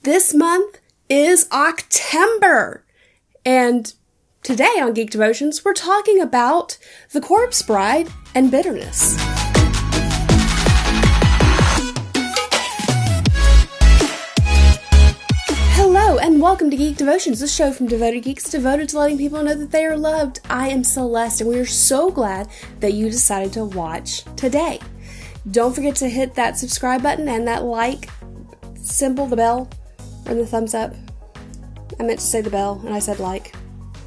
This month is Oc-Tim-ber, and today on Geek Devotions, we're talking about the corpse bride and bitterness. Hello, and welcome to Geek Devotions, a show from devoted geeks devoted to letting people know that they are loved. I am Celeste, and we are so glad that you decided to watch today. Don't forget to hit that subscribe button and that like symbol, the bell, or the thumbs up. I meant to say the bell, and I said like.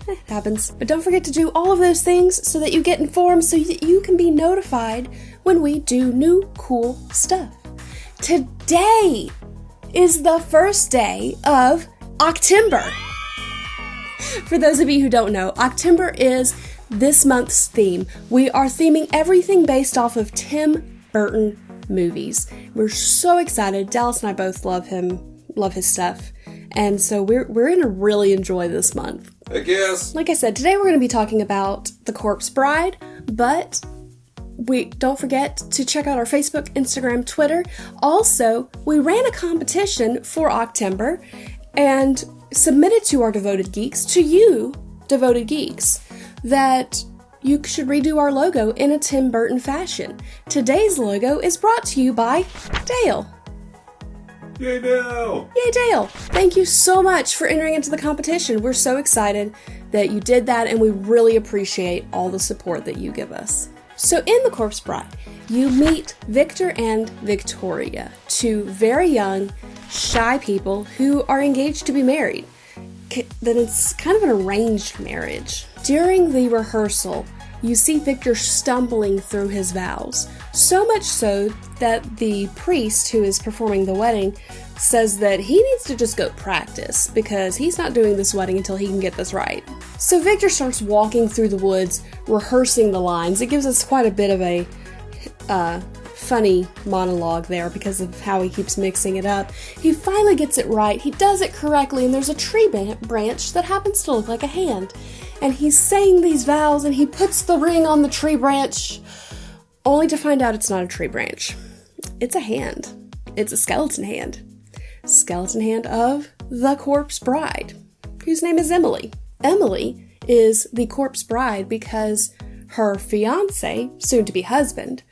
It happens. But don't forget to do all of those things so that you get informed, so that you can be notified when we do new cool stuff. Today is the first day of Oc-Tim-ber. For those of you who don't know, Oc-Tim-ber is this month's theme. We are theming everything based off of Tim Burton movies. We're so excited. Dallas and I both love his stuff. And so we're going to really enjoy this month. I guess. Like I said, today we're going to be talking about The Corpse Bride, but don't forget to check out our Facebook, Instagram, Twitter. Also, we ran a competition for Oc-Tim-ber and submitted to our devoted geeks, to you, devoted geeks, that you should redo our logo in a Tim Burton fashion. Today's logo is brought to you by Dale. Yay, Dale! Yay, Dale! Thank you so much for entering into the competition. We're so excited that you did that, and we really appreciate all the support that you give us. So in The Corpse Bride, you meet Victor and Victoria, two very young, shy people who are engaged to be married. That it's kind of an arranged marriage. During the rehearsal, you see Victor stumbling through his vows, so much so that the priest who is performing the wedding says that he needs to just go practice because he's not doing this wedding until he can get this right. So Victor starts walking through the woods, rehearsing the lines. It gives us quite a bit of a funny monologue there because of how he keeps mixing it up. He finally gets it right, he does it correctly, and there's a tree branch that happens to look like a hand. And he's saying these vows, and he puts the ring on the tree branch, only to find out it's not a tree branch. It's a hand. It's a skeleton hand. Skeleton hand of the corpse bride, whose name is Emily. Emily is the corpse bride because her fiancé, soon-to-be husband,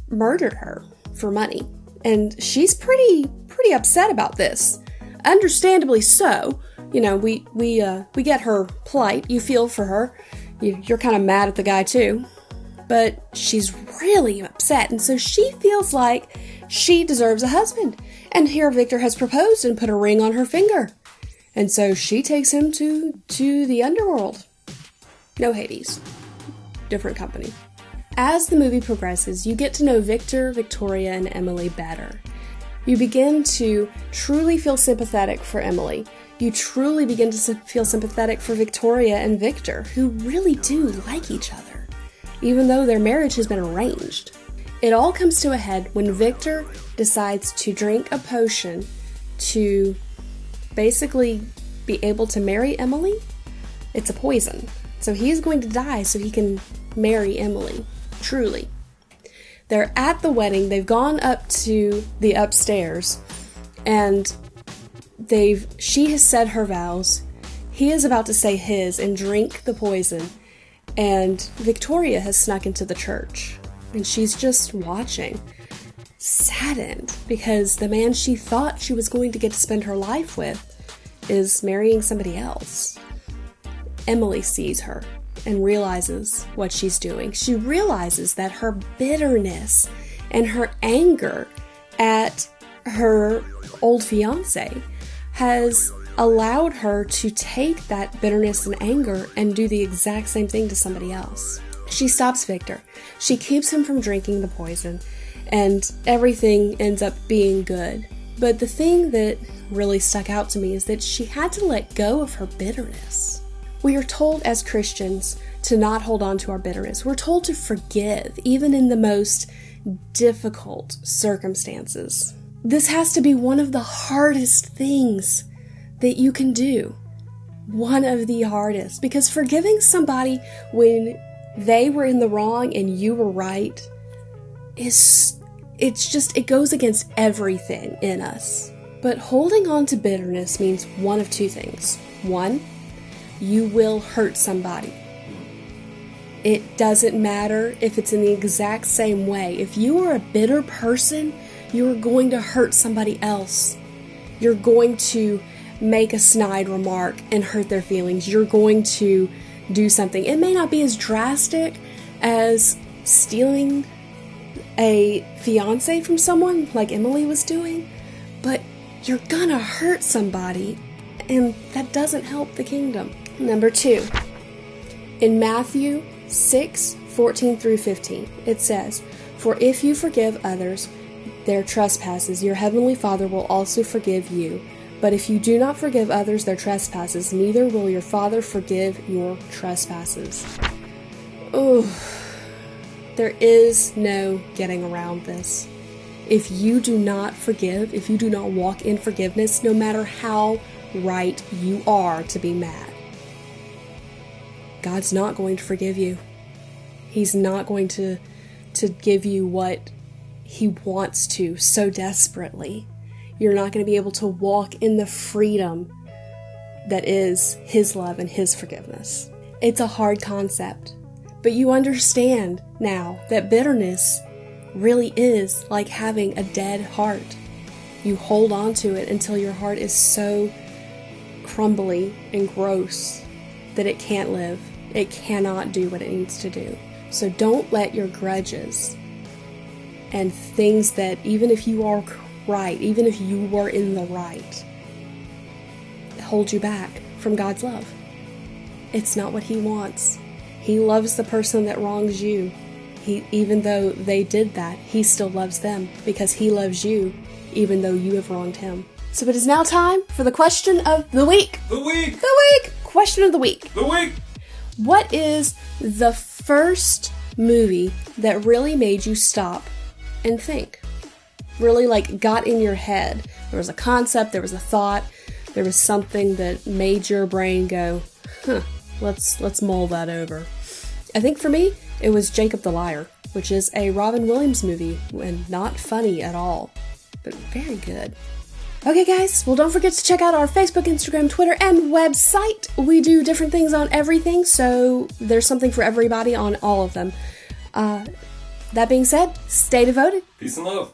murdered her for money. And she's pretty upset about this. Understandably so. You know, we get her plight. You feel for her. You're kind of mad at the guy too. But she's really upset, and so she feels like she deserves a husband. And here Victor has proposed and put a ring on her finger. And so she takes him to the underworld. No Hades. Different company. As the movie progresses, you get to know Victor, Victoria, and Emily better. You begin to truly feel sympathetic for Emily. You truly begin to feel sympathetic for Victoria and Victor, who really do like each other, even though their marriage has been arranged. It all comes to a head when Victor decides to drink a potion to basically be able to marry Emily. It's a poison. So he's going to die so he can marry Emily, truly. They're at the wedding, they've gone up to the upstairs, and she has said her vows. He is about to say his and drink the poison, and Victoria has snuck into the church, and she's just watching, saddened, because the man she thought she was going to get to spend her life with is marrying somebody else. Emily sees her and realizes what she's doing. She realizes that her bitterness and her anger at her old fiancé has allowed her to take that bitterness and anger and do the exact same thing to somebody else. She stops Victor. She keeps him from drinking the poison, and everything ends up being good. But the thing that really stuck out to me is that she had to let go of her bitterness. We are told as Christians to not hold on to our bitterness. We're told to forgive, even in the most difficult circumstances. This has to be one of the hardest things that you can do. One of the hardest. Because forgiving somebody when they were in the wrong and you were right it goes against everything in us. But holding on to bitterness means one of two things. One, you will hurt somebody. It doesn't matter if it's in the exact same way. If you are a bitter person, you are going to hurt somebody else. You're going to make a snide remark and hurt their feelings. You're going to do something. It may not be as drastic as stealing a fiance from someone like Emily was doing, but you're gonna hurt somebody, and that doesn't help the kingdom. Number 2, in Matthew 6:14 through 15, it says, "For if you forgive others their trespasses, your heavenly Father will also forgive you. But if you do not forgive others their trespasses, neither will your Father forgive your trespasses." Ooh, there is no getting around this. If you do not forgive, if you do not walk in forgiveness, no matter how right you are to be mad, God's not going to forgive you. He's not going to give you what He wants to so desperately. You're not going to be able to walk in the freedom that is His love and His forgiveness. It's a hard concept, but you understand now that bitterness really is like having a dead heart. You hold on to it until your heart is so crumbly and gross that it can't live. It cannot do what it needs to do. So don't let your grudges and things that, even if you are right, even if you were in the right, hold you back from God's love. It's not what He wants. He loves the person that wrongs you. Even though they did that, He still loves them because He loves you, even though you have wronged Him. So it is now time for the question of the week. The week! The week! Question of the week. The week! What is the first movie that really made you stop and think? Really, got in your head. There was a concept, there was a thought, there was something that made your brain go, let's mull that over. I think for me, it was Jacob the Liar, which is a Robin Williams movie, and not funny at all, but very good. Okay guys, well don't forget to check out our Facebook, Instagram, Twitter, and website. We do different things on everything, so there's something for everybody on all of them. That being said, stay devoted. Peace and love.